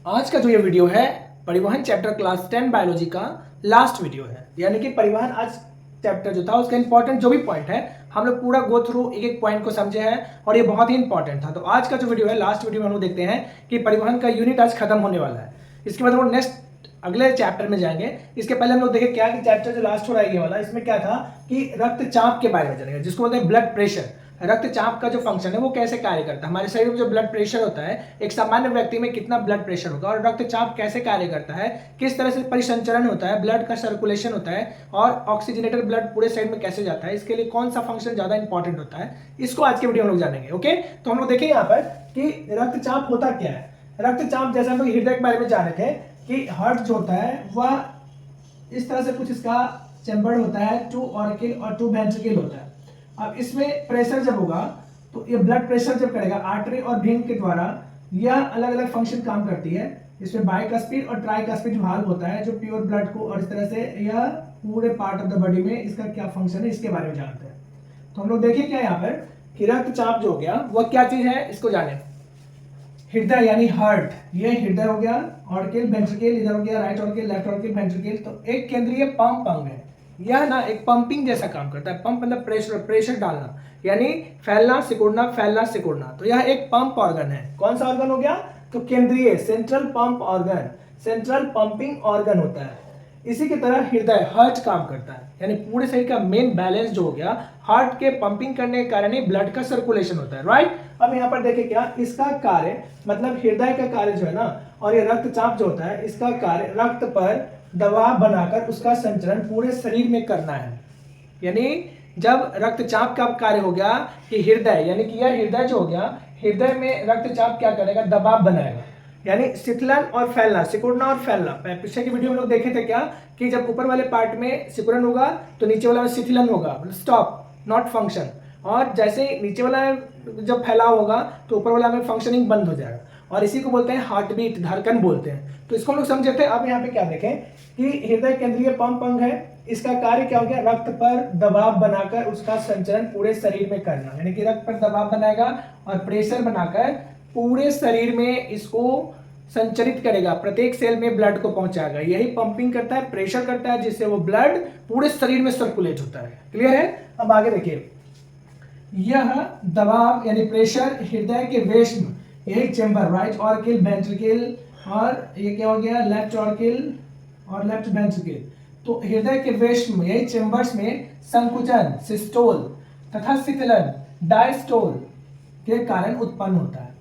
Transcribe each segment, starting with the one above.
आज का जो ये वीडियो है परिवहन चैप्टर क्लास 10 बायोलॉजी का लास्ट वीडियो है। यानी कि परिवहन आज चैप्टर जो था उसका इंपॉर्टेंट जो भी पॉइंट है हम लोग पूरा गो थ्रू एक एक पॉइंट को समझे हैं और ये बहुत ही इंपॉर्टेंट था। तो आज का जो वीडियो है लास्ट वीडियो में हम लोग देखते हैं कि परिवहन का यूनिट आज खत्म होने वाला है। इसके बाद हम लोग नेक्स्ट अगले चैप्टर में जाएंगे। इसके पहले हम लोग देखें क्या कि चैप्टर जो लास्ट हो रहा है ये वाला, इसमें क्या था कि रक्तचाप के बारे में जानेंगे, जिसको बोलते हैं ब्लड प्रेशर। रक्तचाप का जो फंक्शन है वो कैसे कार्य करता है, हमारे शरीर में जो ब्लड प्रेशर होता है एक सामान्य व्यक्ति में कितना ब्लड प्रेशर होगा और रक्तचाप कैसे कार्य करता है, किस तरह से परिसंचरण होता है, ब्लड का सर्कुलेशन होता है और ऑक्सीजनेटेड ब्लड पूरे शरीर में कैसे जाता है, इसके लिए कौन सा फंक्शन ज्यादा इंपॉर्टेंट होता है, इसको आज के वीडियो में लोग जानेंगे। ओके, तो हम लोग देखें यहाँ पर कि रक्तचाप होता क्या है। रक्तचाप जैसे हम लोग हृदय के बारे में जाने थे कि हार्ट जो होता है वह इस तरह से कुछ इसका चैम्बर होता है, 2 ऑरिकल और 2 वेंट्रिकल होता है। अब इसमें प्रेशर जब होगा तो ये ब्लड प्रेशर जब करेगा आर्टरी और वेन के द्वारा यह अलग अलग फंक्शन काम करती है। इसमें बाइकास्पिड और ट्राइकास्पिड वाल्व होता है जो प्योर ब्लड को, और इस तरह से यह पूरे पार्ट ऑफ द बॉडी में इसका क्या फंक्शन है इसके बारे में जानते हैं। तो हम लोग देखें क्या यहाँ पर कि रक्तचाप जो हो गया वह क्या चीज है इसको जाने। हृदय यानी हार्ट, ये हृदय हो गया, ऑर्किल वेंट्रिकल इधर हो गया, राइट ऑर्किल लेफ्ट ऑर्किल वेंट्रिकल। तो एक केंद्रीय पंप अंग है, यह ना एक पंपिंग जैसा काम करता है। पंप मतलब प्रेशर डालना, यानी फैलना सिकुड़ना। तो यह एक पंप ऑर्गन है। कौन सा ऑर्गन हो गया? तो केंद्रीय central pump organ, central pumping organ होता है। इसी की तरह हृदय हार्ट काम करता है, यानी पूरे शरीर का मेन बैलेंस जो हो गया हार्ट के पंपिंग करने के कारण ही ब्लड का सर्कुलेशन होता है, राइट। अब यहाँ पर देखिए क्या इसका कार्य, मतलब हृदय का कार्य जो है ना, और ये रक्तचाप जो होता है इसका कार्य रक्त पर दबाव बनाकर उसका संचरण पूरे शरीर में करना है। यानी जब रक्तचाप का कार्य हो गया कि हृदय, यानी कि यह हृदय जो हो गया, हृदय में रक्तचाप क्या करेगा? दबाव बनाएगा, यानी शीतलन और फैलना, सिकुड़ना और फैलना। पिछले की वीडियो में लोग देखे थे क्या कि जब ऊपर वाले पार्ट में सिकुड़न होगा तो नीचे वाला में शीतलन होगा, स्टॉप नॉट फंक्शन। और जैसे ही नीचे वाला जब फैलाव होगा तो ऊपर वाला में फंक्शनिंग बंद हो जाएगा, और इसी को बोलते हैं हार्ट बीट, धड़कन बोलते हैं। तो इसको हम लोग समझे थे। अब यहाँ पे क्या देखें कि हृदय केंद्रीय पंप अंग है, इसका कार्य क्या हो गया? रक्त पर दबाव बनाकर उसका संचरण पूरे शरीर में करना, यानी कि रक्त पर दबाव बनाएगा और प्रेशर बनाकर पूरे शरीर में इसको संचरित करेगा, प्रत्येक सेल में ब्लड को पहुंचाएगा। यही पंपिंग करता है, प्रेशर करता है, जिससे वो ब्लड पूरे शरीर में सर्कुलेट होता है। क्लियर है? अब आगे देखिए, यह दबाव यानी प्रेशर हृदय के वेश्म, यही चेंबर, राइट ऑर्किल वेंट्रिकल, और ये क्या हो गया? लेफ्ट ऑर्किल और लेफ्ट वेंट्रिकल। तो हृदय के वेश्म, यही चेंबर्स में संकुचन, सिस्टोल तथा शीतलन, डायस्टोल के कारण उत्पन्न होता है।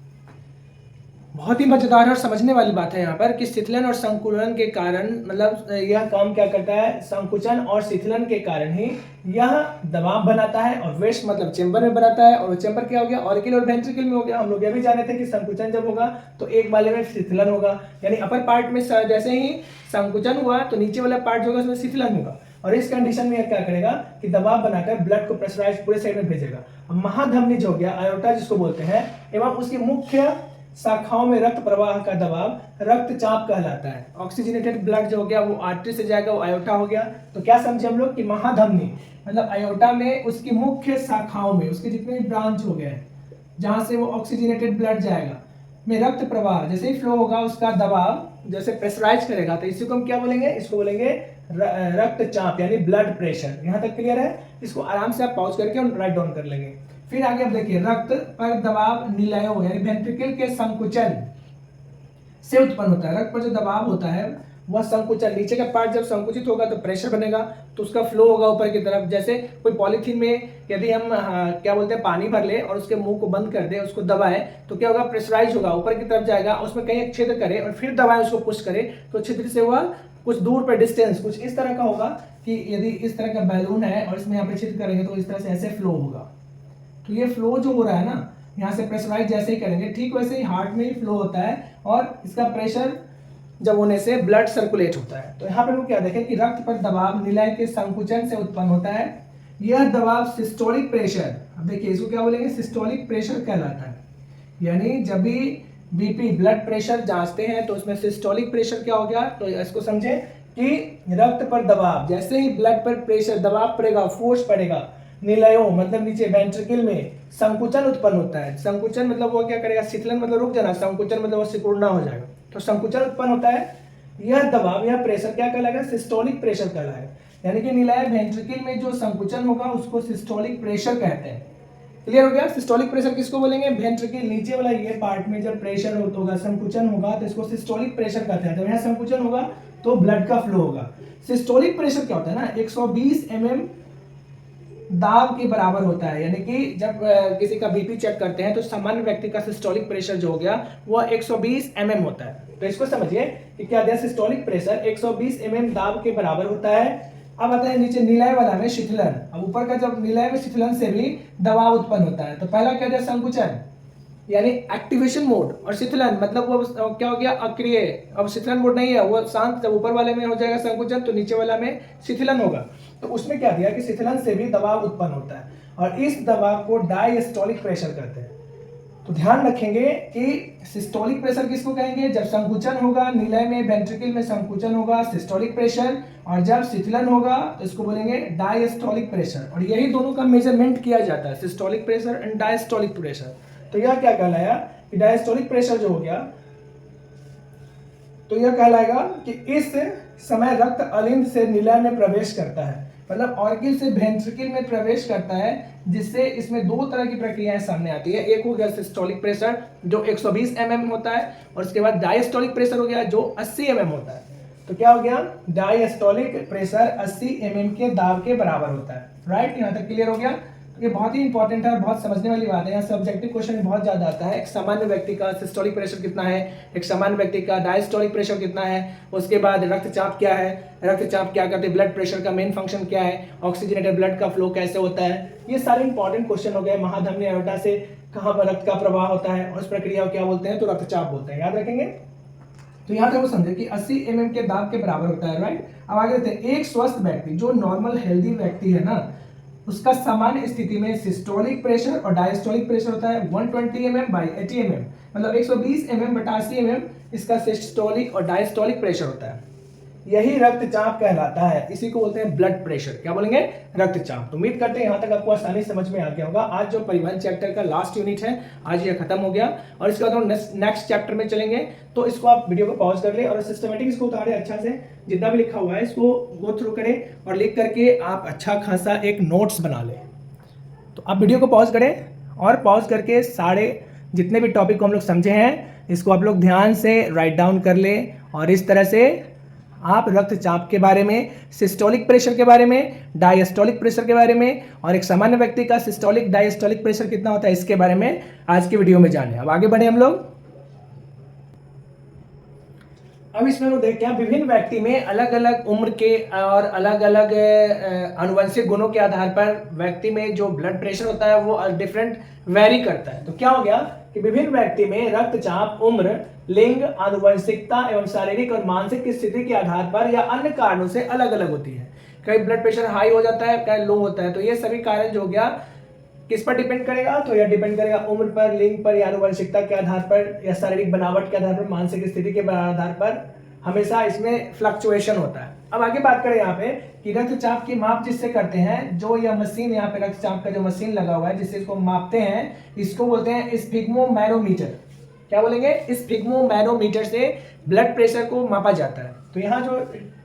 बहुत ही मजेदार और समझने वाली बात है यहाँ पर कि शीतलन और संकुचन के कारण, मतलब यह काम क्या करता है? संकुचन और शीतलन के कारण ही यह दबाव बनाता है, और वेस्ट मतलब चेंबर में बनाता है, और वो चेंबर क्या हो गया? ऑर्किल और वेंट्रिकल में हो गया। हम लोग यह भी जाने थे कि संकुचन जब होगा तो एक वाले में शीतलन होगा, यानी अपर पार्ट में जैसे ही संकुचन हुआ तो नीचे वाला पार्ट जो होगा उसमें शीतलन होगा, और इस कंडीशन में क्या करेगा कि दबाव बनाकर ब्लड को प्रेशराइज पूरे शरीर में भेजेगा। महाधमनी जो हो गया, आयोटा जिसको बोलते हैं, एवं उसकी मुख्य शाखाओं में रक्त प्रवाह का दबाव रक्तचाप कहलाता है। ऑक्सीजनेटेड ब्लड जो हो गया वो आर्टरी से जाएगा, वो आयोटा हो गया। तो क्या समझे हम लोग कि महाधमनी मतलब आयोटा में उसकी मुख्य शाखाओं में, उसके जितने भी ब्रांच हो गए जहां से वो ऑक्सीजनेटेड ब्लड जाएगा, में रक्त प्रवाह जैसे ही फ्लो होगा उसका दबाव जैसे प्रेशराइज करेगा, तो इसी को हम क्या बोलेंगे? इसको बोलेंगे रक्तचाप, यानी ब्लड प्रेशर। यहाँ तक क्लियर है? इसको आराम से आप पॉज करके राइट डाउन कर लेंगे। फिर आगे आप देखिए, रक्त पर दबाव निलयो यानी वेंट्रिकल के संकुचन से उत्पन्न होता है। रक्त पर जो दबाव होता है वह संकुचन, नीचे का पार्ट जब संकुचित होगा तो प्रेशर बनेगा, तो उसका फ्लो होगा ऊपर की तरफ। जैसे कोई पॉलीथीन में यदि हम क्या बोलते हैं पानी भर ले और उसके मुंह को बंद कर दे, उसको दबाए तो क्या होगा? प्रेशराइज होगा, ऊपर की तरफ जाएगा, उसमें कहीं एक छिद्र करे और फिर दबाए उसको पुश करे तो छिद्र से वह कुछ दूर पर डिस्टेंस कुछ इस तरह का होगा कि यदि इस तरह का बैलून है और इसमें यहाँ पे छिद्र करेंगे तो इस तरह से ऐसे फ्लो होगा। तो ये फ्लो जो हो रहा है ना, यहाँ से प्रेशराइज जैसे ही करेंगे ठीक वैसे ही हार्ट में ही फ्लो होता है, और इसका प्रेशर जब होने से ब्लड सर्कुलेट होता है। तो यहाँ पर लोग क्या देखें कि रक्त पर दबाव निलय के संकुचन से उत्पन्न होता है। यह दबाव सिस्टोलिक प्रेशर, अब देखिए इसको क्या बोलेंगे? सिस्टोलिक प्रेशर कहलाता है। यानी जब भी बीपी ब्लड प्रेशर जांचते हैं तो उसमें सिस्टोलिक प्रेशर क्या हो गया? तो इसको समझे कि रक्त पर दबाव, जैसे ही ब्लड पर प्रेशर दबाव पड़ेगा, फोर्स पड़ेगा, निलयों मतलब नीचे वेंट्रिकल में संकुचन उत्पन्न होता है। संकुचन मतलब वो क्या करेगा, शीतलन मतलब रुक जाना, संकुचन मतलब वो सिकुड़ना हो जाएगा, तो संकुचन उत्पन्न होता है। यह दबाव, यह प्रेशर क्या कहलाएगा, सिस्टोलिक प्रेशर कहलाएगा। यानी कि निलय वेंट्रिकल में जो संकुचन होगा उसको सिस्टोलिक प्रेशर कहते हैं। क्लियर हो गया। सिस्टोलिक प्रेशर किसको बोलेंगे, वेंट्रिकल नीचे वाला ये पार्ट में जब प्रेशर होगा, संकुचन होगा तो इसको सिस्टोलिक प्रेशर कहते हैं। जब यहाँ संकुचन होगा तो ब्लड का फ्लो होगा। सिस्टोलिक प्रेशर क्या होता है ना, 120 mm दाब के बराबर होता है। यानी कि जब किसी का बीपी चेक करते हैं तो सामान्य व्यक्ति का सिस्टोलिक प्रेशर जो हो गया वो 120 mm होता है। तो इसको समझिए कि क्या दिया, सिस्टोलिक प्रेशर 120 mm दाब के बराबर होता है। अब आता है नीचे निलय वाला में शीतलन। अब ऊपर का जब निलय में शीतलन से भी दबाव उत्पन्न होता है। तो पहला क्या दिया, संकुचन यानी एक्टिवेशन मोड, और शीतलन मतलब वो क्या हो गया, अक्रिय। अब शीतलन मोड नहीं है, वो शांत। जब ऊपर वाले में हो जाएगा संकुचन तो नीचे वाला में शीतलन होगा। तो उसमें क्या दिया कि शीतलन से भी दबाव उत्पन्न होता है और इस दबाव को डायस्टोलिक प्रेशर कहते हैं। तो ध्यान रखेंगे कि सिस्टोलिक प्रेशर किसको कहेंगे, जब संकुचन होगा निलय में वेंट्रिकल में संकुचन होगा सिस्टोलिक प्रेशर, और जब शीतलन होगा तो इसको बोलेंगे डायस्टोलिक प्रेशर। और यही दोनों का मेजरमेंट किया जाता है, systolic pressure and diastolic pressure. तो यह क्या कहलाया कि डायस्टोलिक प्रेशर जो हो गया तो यह कहलाएगा कि इस समय रक्त अलिंद से निलय में प्रवेश करता है, मतलब ऑर्गन से वेंट्रिकल में प्रवेश करता है, जिससे इसमें दो तरह की प्रक्रियाएं सामने आती है। एक हो गया सिस्टोलिक प्रेशर जो 120 mm होता है, और उसके बाद डायस्टोलिक प्रेशर हो गया जो 80 mm होता है। तो क्या हो गया, डायस्टोलिक प्रेशर 80 mm के दाब के बराबर होता है। राइट, यहाँ तक क्लियर हो गया। ये बहुत ही इंपॉर्टेंट है और बहुत समझने वाली बात है। यहाँ से ऑब्जेक्टिव क्वेश्चन बहुत ज्यादा आता है। एक सामान्य व्यक्ति का सिस्टोलिक प्रेशर कितना है, एक सामान्य व्यक्ति का डायस्टोलिक प्रेशर कितना है, उसके बाद रक्तचाप क्या है, रक्तचाप क्या करते हैं, ब्लड प्रेशर का मेन फंक्शन क्या है, ऑक्सीजनेटेड ब्लड का फ्लो कैसे होता है, ये सारे इंपॉर्टेंट क्वेश्चन हो गए। महाधमनी एओर्टा से कहाँ पर रक्त का प्रवाह होता है और उस प्रक्रिया को क्या बोलते हैं, तो रक्तचाप बोलते हैं। याद रखेंगे। तो यहाँ तक वो समझे कि 80 mm के दाब के बराबर होता है। राइट, अब आगे देखते हैं। एक स्वस्थ व्यक्ति जो नॉर्मल हेल्दी व्यक्ति है ना, उसका सामान्य स्थिति में सिस्टोलिक प्रेशर और डायस्टोलिक प्रेशर होता है 120 mm by 80 mm, मतलब 120 mm बटा 80 mm इसका सिस्टोलिक और डायस्टोलिक प्रेशर होता है। यही रक्तचाप कहलाता है, इसी को बोलते हैं ब्लड प्रेशर। क्या बोलेंगे, रक्तचाप। तो उम्मीद करते हैं यहाँ तक आपको आसानी समझ में आ गया होगा। आज जो परिवहन चैप्टर का लास्ट यूनिट है आज ये खत्म हो गया, और इसके बाद हम नेक्स्ट चैप्टर में चलेंगे। तो इसको आप वीडियो को पॉज कर ले और सिस्टमेटिक इसको उतारे, अच्छा से जितना भी लिखा हुआ है इसको गो थ्रू करें और लिख करके आप अच्छा खासा एक नोट्स बना लें। तो आप वीडियो को पॉज करें और पॉज करके सारे जितने भी टॉपिक को हम लोग समझे हैं इसको आप लोग ध्यान से राइट डाउन कर लें, और इस तरह से आप रक्तचाप के बारे में, सिस्टोलिक प्रेशर के बारे में, डायस्टोलिक प्रेशर के बारे में, और एक सामान्य व्यक्ति का सिस्टोलिक डायस्टोलिक प्रेशर कितना होता है इसके बारे में आज की वीडियो में जाने। अब आगे बढ़े हम लोग। अब इसमें हम देखें क्या विभिन्न व्यक्ति में अलग अलग उम्र के और अलग अलग आनुवंशिक गुणों के आधार पर व्यक्ति में जो ब्लड प्रेशर होता है वो डिफरेंट वेरी करता है। तो क्या हो गया कि विभिन्न व्यक्ति में रक्तचाप उम्र, लिंग, आनुवंशिकता एवं शारीरिक और मानसिक स्थिति के आधार पर या अन्य कारणों से अलग अलग होती है। कई ब्लड प्रेशर हाई हो जाता है, कई लो होता है। तो ये सभी कारण जो हो गया किस पर डिपेंड करेगा, तो यह डिपेंड करेगा उम्र पर, लिंग पर, या आनुवंशिकता के आधार पर, या शारीरिक बनावट के आधार पर, मानसिक स्थिति के आधार पर हमेशा इसमें फ्लक्चुएशन होता है। अब आगे बात करें यहाँ पे कि रक्तचाप की माप जिससे करते हैं, जो यह मशीन यहाँ पे रक्तचाप का जो मशीन लगा हुआ है जिससे इसको मापते हैं, इसको बोलते हैं स्फिग्मोमैनोमीटर। क्या बोलेंगे, स्फिग्मोमैनोमीटर से ब्लड प्रेशर को मापा जाता है। तो यहाँ जो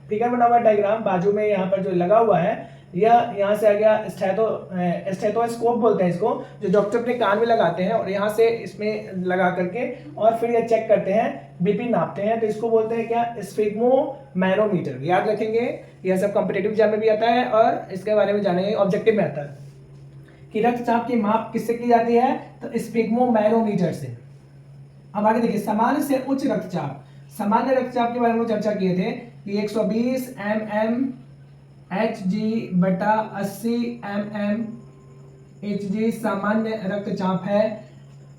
फिगर बना हुआ है डायग्राम बाजू में यहाँ पर जो लगा हुआ है, यह यहाँ से आ गया स्टेथोस्कोप बोलते हैं इसको, जो डॉक्टर अपने कान में लगाते हैं और यहाँ से इसमें लगा करके और फिर ये चेक करते हैं, बीपी नापते हैं। तो इसको बोलते हैं क्या, स्फिग्मोमैनोमीटर। याद रखेंगे, यह सब कॉम्पिटिटिव एग्जाम में भी आता है और इसके बारे में जानेंगे ऑब्जेक्टिव में आता है कि रक्तचाप की माप किससे की जाती है, तो स्फिग्मोमैनोमीटर से। अब आगे देखिए, सामान्य से उच्च रक्तचाप। सामान्य रक्तचाप के बारे में चर्चा किए थे कि 120 mmHg बटा 80 mmHg सामान्य रक्तचाप है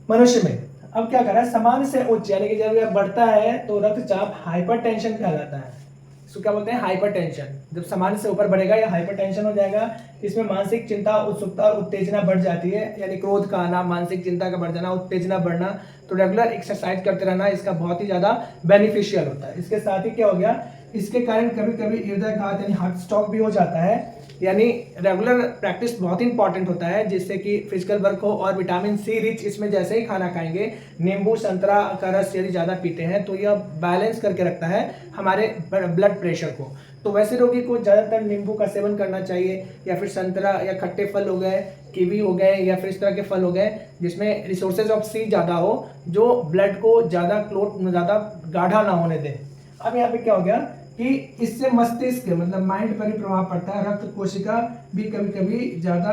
मनुष्य में। अब क्या कर रहा है, सामान्य से उच्च यानी कि जब यह बढ़ता है तो रक्तचाप हाइपरटेंशन कहलाता है। इसको क्या बोलते हैं, हाइपरटेंशन। जब सामान्य से ऊपर बढ़ेगा या हाइपरटेंशन हो जाएगा, इसमें मानसिक चिंता, उत्सुकता और उत्तेजना बढ़ जाती है, यानी क्रोध का आना, मानसिक चिंता का बढ़ जाना, उत्तेजना बढ़ना। तो रेगुलर एक्सरसाइज करते रहना इसका बहुत ही ज्यादा बेनिफिशियल होता है। इसके साथ ही क्या हो गया, इसके कारण कभी कभी हृदयाघात यानी हार्ट स्ट्रोक भी हो जाता है। यानी रेगुलर प्रैक्टिस बहुत ही इंपॉर्टेंट होता है, जिससे कि फिजिकल वर्क हो और विटामिन सी रिच इसमें जैसे ही खाना खाएंगे, नींबू संतरा का रस यदि ज़्यादा पीते हैं तो यह बैलेंस करके रखता है हमारे ब्लड प्रेशर को। तो वैसे रोगी को ज़्यादातर नींबू का सेवन करना चाहिए, या फिर संतरा या खट्टे फल हो गए, कीवी हो गए, या फिर इस तरह के फल हो गए जिसमें रिसोर्सेज ऑफ सी ज़्यादा हो, जो ब्लड को ज़्यादा ज़्यादा गाढ़ा ना होने दे। अब यहाँ पे क्या हो गया कि इससे मस्तिष्क मतलब माइंड पर भी प्रभाव पड़ता है। रक्त कोशिका भी कभी कभी ज़्यादा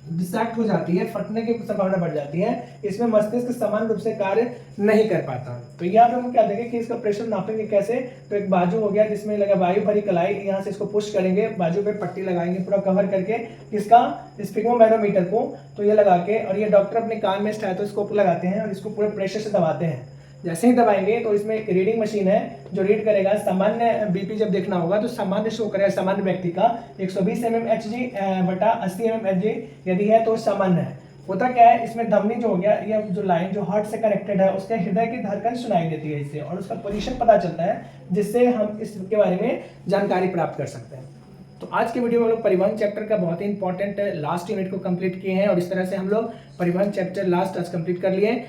डिस्ट्रैक्ट हो जाती है, फटने की संभावना बढ़ जाती है। इसमें मस्तिष्क समान रूप से कार्य नहीं कर पाता। तो यहाँ पे हम क्या देखेंगे कि इसका प्रेशर नापेंगे कैसे। तो एक बाजू हो गया जिसमें लगा वायु भरी कलाई, यहाँ से इसको पुश करेंगे, बाजू पे पट्टी लगाएंगे पूरा कवर करके इसका स्फिग्मोमैनोमीटर को, तो ये लगा के, और ये डॉक्टर अपने कान में स्टेथोस्कोप लगाते हैं और इसको पूरे प्रेशर से दबाते हैं। जैसे ही दबाएंगे तो इसमें एक रीडिंग मशीन है जो रीड करेगा। सामान्य बीपी जब देखना होगा तो सामान्य शो करेगा सामान्य व्यक्ति का 120 mmHg बटा 80 mmHg यदि है तो सामान्य है। होता क्या है, इसमें धमनी जो हो गया, ये जो लाइन जो हार्ट से कनेक्टेड है उसके हृदय की धड़कन सुनाई देती है इससे, और उसका पोजीशन पता चलता है, जिससे हम इसके बारे में जानकारी प्राप्त कर सकते हैं। तो आज के वीडियो में हम लोग परिवहन चैप्टर का बहुत ही इंपॉर्टेंट लास्ट यूनिट को कंप्लीट किए हैं, और इस तरह से हम लोग परिवहन चैप्टर लास्ट आज कंप्लीट कर लिए।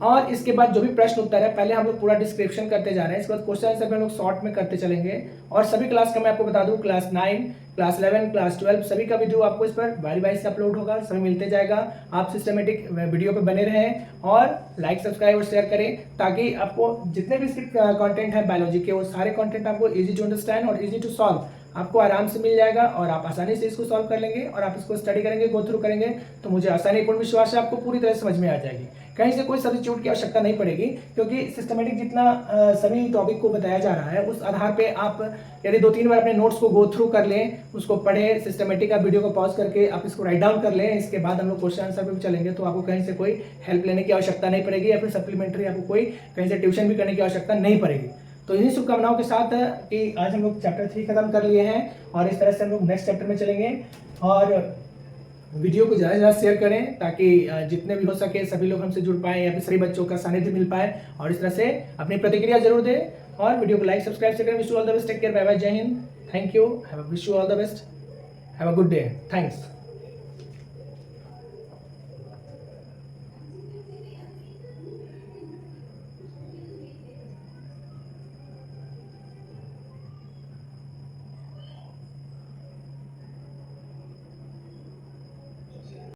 और इसके बाद जो भी प्रश्न उत्तर है पहले हम लोग पूरा डिस्क्रिप्शन करते जा रहे हैं, इसके बाद क्वेश्चन आंसर हम लोग शॉर्ट में करते चलेंगे। और सभी क्लास का मैं आपको बता दूं, क्लास 9, क्लास 11, क्लास 12 सभी का वीडियो आपको इस पर बारी बारी से अपलोड होगा, सभी मिलते जाएगा। आप सिस्टमेटिक वीडियो पे बने रहें और लाइक सब्सक्राइब और शेयर करें, ताकि आपको जितने भी इसके कंटेंट है बायोलॉजी के, वो सारे कंटेंट आपको इजी टू अंडरस्टैंड और इजी टू सॉल्व आपको आराम से मिल जाएगा, और आप आसानी से इसको सॉल्व कर लेंगे और आप इसको स्टडी करेंगे, गो थ्रू करेंगे, तो मुझे आसानीपूर्ण विश्वास है आपको पूरी तरह समझ में आ जाएगी। कहीं से कोई सब्स्टिट्यूट की आवश्यकता नहीं पड़ेगी, क्योंकि सिस्टमेटिक जितना सभी टॉपिक को बताया जा रहा है उस आधार पे आप यदि 2-3 बार अपने नोट्स को गो थ्रू कर लें, उसको पढ़ें, सिस्टमेटिक आप वीडियो को पॉज करके आप इसको राइट डाउन कर लें, इसके बाद हम लोग क्वेश्चन आंसर पे भी चलेंगे, तो आपको कहीं से कोई हेल्प लेने की आवश्यकता नहीं पड़ेगी, या फिर सप्लीमेंट्री आपको कोई कहीं से ट्यूशन भी करने की आवश्यकता नहीं पड़ेगी। तो इन्हीं शुभकामनाओं के साथ कि आज हम लोग चैप्टर 3 खत्म कर लिए हैं, और इस तरह से हम लोग नेक्स्ट चैप्टर में चलेंगे। और वीडियो को ज़्यादा से ज़्यादा शेयर करें, ताकि जितने भी हो सके सभी लोग हमसे जुड़ पाएँ, या फिर सभी बच्चों का सानिध्य मिल पाए, और इस तरह से अपनी प्रतिक्रिया जरूर दें, और वीडियो को लाइक सब्सक्राइब से करें। Wish you all the best, take care, bye bye, जय हिंद, thank you, wish you all the best, have a good day, thanks.